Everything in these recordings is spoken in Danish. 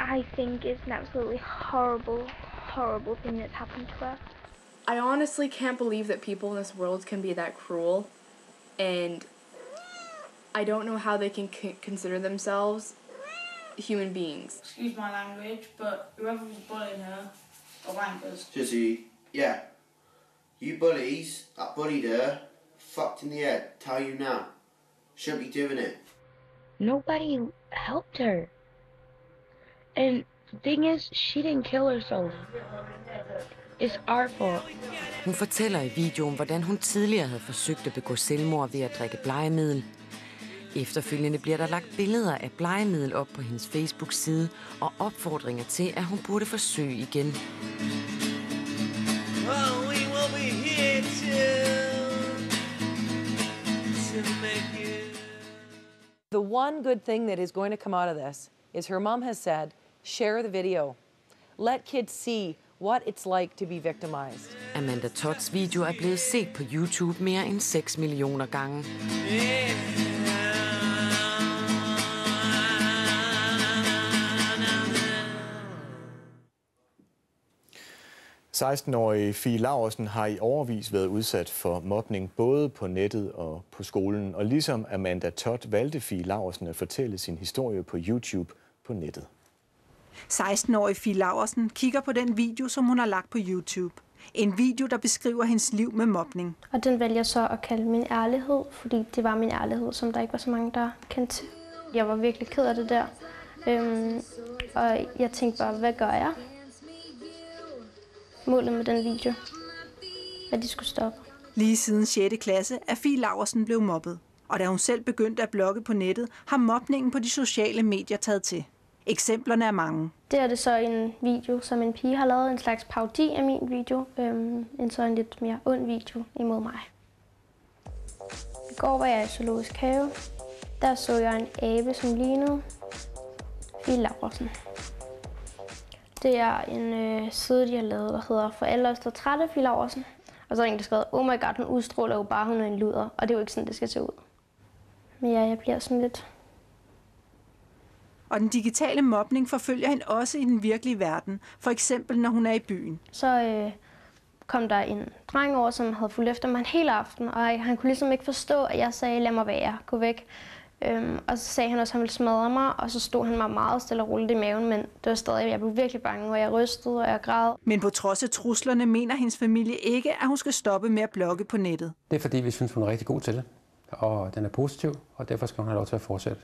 I think it's an absolutely horrible thing that's happened to her. I honestly can't believe that people in this world can be that cruel, and I don't know how they can consider themselves human beings. Excuse my language, but whoever was bullying her are wankers. Jizzy, yeah. You bullies that bullied her, fucked in the head, tell you now. Shouldn't be doing it. Nobody helped her. And the thing is, she didn't kill herself. It's our fault. Hun fortæller i videoen, hvordan hun tidligere havde forsøgt at begå selvmord ved at drikke blegemiddel. Efterfølgende bliver der lagt billeder af blegemiddel op på hendes Facebook-side og opfordringer til, at hun burde forsøge igen. The one good thing that is going to come out of this is her mom has said, share the video. Let kids see what it's like to be victimized. Amanda Todds video er blevet set på YouTube mere end 6 millioner gange. 16-årige Fie Laursen har i årevis været udsat for mobning både på nettet og på skolen. Og ligesom Amanda Todd valgte Fie Laursen at fortælle sin historie på YouTube på nettet. 16-årige Fie Laursen kigger på den video, som hun har lagt på YouTube. En video, der beskriver hendes liv med mobning. Og den vælger jeg så at kalde min ærlighed, fordi det var min ærlighed, som der ikke var så mange, der kendte til. Jeg var virkelig ked af det der. Og jeg tænkte bare, hvad gør jeg? Målet med den video, at de skulle stoppe. Lige siden 6. klasse er Fie Laursen blevet mobbet. Og da hun selv begyndte at blogge på nettet, har mobningen på de sociale medier taget til. Eksemplerne er mange. Det er det så en video, som en pige har lavet, en slags parodi af min video. En lidt mere ond video imod mig. I går var jeg i Zoologisk Have. Der så jeg en abe, som lignede Fie Laursen. Det er en side, de har lavet, der hedder For alle os, der er trætte af Fie Laursen. Og så er der en, der skrevet, oh my god, hun udstråler jo bare, hun er en luder. Og det er jo ikke sådan, det skal se ud. Men ja, jeg bliver sådan lidt... Og den digitale mobning forfølger hende også i den virkelige verden. For eksempel, når hun er i byen. Så kom der en dreng over, som havde fulgt efter mig en hel aften. Og han kunne ligesom ikke forstå, at jeg sagde, lad mig være, gå væk. Og så sagde han også, at han ville smadre mig, og så stod han mig meget stille og roligt i maven, men det var stadig, jeg blev virkelig bange, og jeg rystede, og jeg græd. Men på trods af truslerne mener hendes familie ikke, at hun skal stoppe med at blogge på nettet. Det er fordi, vi synes, hun er rigtig god til det, og den er positiv, og derfor skal hun have lov til at fortsætte.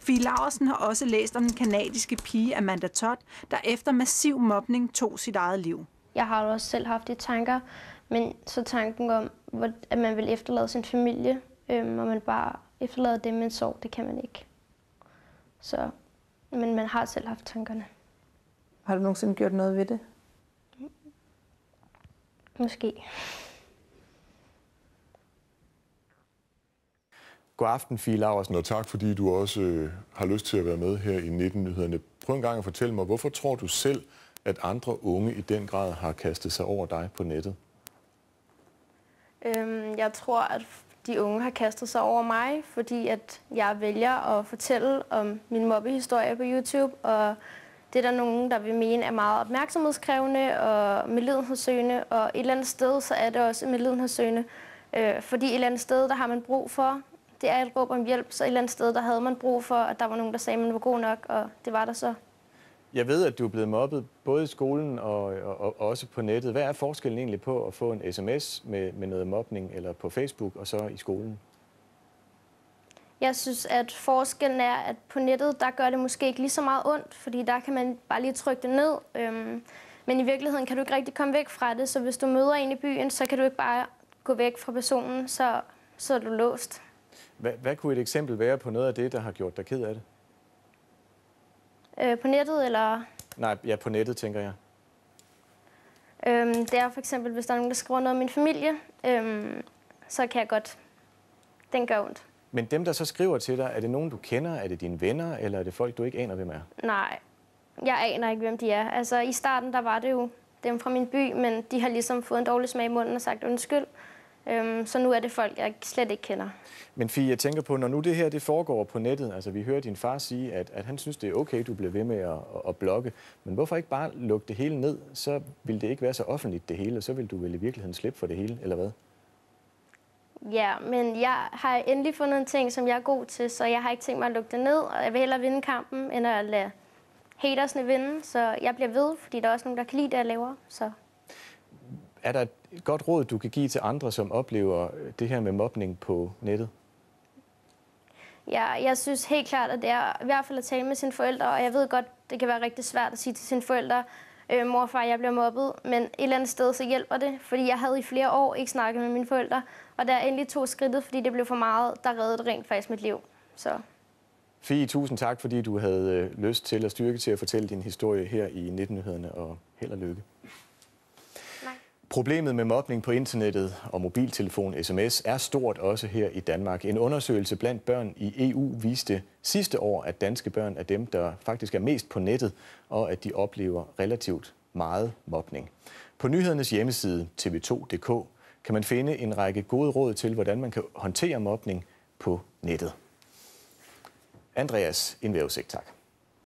Fie Laursen har også læst om den kanadiske pige Amanda Todd, der efter massiv mobning tog sit eget liv. Jeg har også selv haft de tanker, men så tanken om, at man vil efterlade sin familie, og man bare efterlader dem med en sorg, det kan man ikke. Så, men man har selv haft tankerne. Har du nogensinde gjort noget ved det? Måske. God aften, Fie Laursen, og tak fordi du også har lyst til at være med her i 19-nyhederne. Prøv en gang at fortælle mig, hvorfor tror du selv, at andre unge i den grad har kastet sig over dig på nettet? Jeg tror, at de unge har kastet sig over mig, fordi at jeg vælger at fortælle om min mobbehistorie på YouTube, og det er der nogen, der vil mene er meget opmærksomhedskrævende og medlidenhedssøgende, og et eller andet sted så er det også medlidenhedssøgende, fordi et eller andet sted, der har man brug for, det er et råb om hjælp, så et eller andet sted, der havde man brug for, at der var nogen, der sagde, at man var god nok, og det var der så. Jeg ved, at du er blevet mobbet både i skolen og også på nettet. Hvad er forskellen egentlig på at få en sms med noget mobning eller på Facebook og så i skolen? Jeg synes, at forskellen er, at på nettet, der gør det måske ikke lige så meget ondt, fordi der kan man bare lige trykke det ned. Men i virkeligheden kan du ikke rigtig komme væk fra det, så hvis du møder en i byen, så kan du ikke bare gå væk fra personen, så er du låst. Hvad kunne et eksempel være på noget af det, der har gjort dig ked af det? På nettet, eller? Nej, ja, på nettet, tænker jeg. Det er for eksempel, hvis der er nogen, der skriver noget om min familie, så kan jeg godt... Den gør ondt. Men dem, der så skriver til dig, er det nogen, du kender? Er det dine venner, eller er det folk, du ikke aner, hvem er? Nej, jeg aner ikke, hvem de er. Altså, i starten, der var det jo dem fra min by, men de har ligesom fået en dårlig smag i munden og sagt undskyld. Så nu er det folk, jeg slet ikke kender. Men Fie, jeg tænker på, når nu det her det foregår på nettet, altså vi hører din far sige, at han synes, det er okay, du bliver ved med at blogge. Men hvorfor ikke bare lukke det hele ned? Så vil det ikke være så offentligt det hele, og så vil du vel i virkeligheden slippe for det hele, eller hvad? Ja, men jeg har endelig fundet en ting, som jeg er god til, så jeg har ikke tænkt mig at lukke det ned, og jeg vil hellere vinde kampen, end at lade hatersne vinde. Så jeg bliver ved, fordi der er også nogen, der kan lide det, jeg laver. Så. Er der et godt råd, du kan give til andre, som oplever det her med mobning på nettet? Ja, jeg synes helt klart, at det er i hvert fald at tale med sine forældre, og jeg ved godt, det kan være rigtig svært at sige til sine forældre, mor og far, jeg bliver mobbet, men et eller andet sted så hjælper det, fordi jeg havde i flere år ikke snakket med mine forældre, og der endelig tog skridtet, fordi det blev for meget, der reddede rent faktisk mit liv. Så. Fie, tusind tak, fordi du havde lyst til og styrke til at fortælle din historie her i 19-nyhederne, og held og lykke. Problemet med mobning på internettet og mobiltelefon sms er stort også her i Danmark. En undersøgelse blandt børn i EU viste sidste år, at danske børn er dem, der faktisk er mest på nettet, og at de oplever relativt meget mobning. På nyhedernes hjemmeside tv2.dk kan man finde en række gode råd til, hvordan man kan håndtere mobning på nettet. Andreas, en vejrudsigt, tak.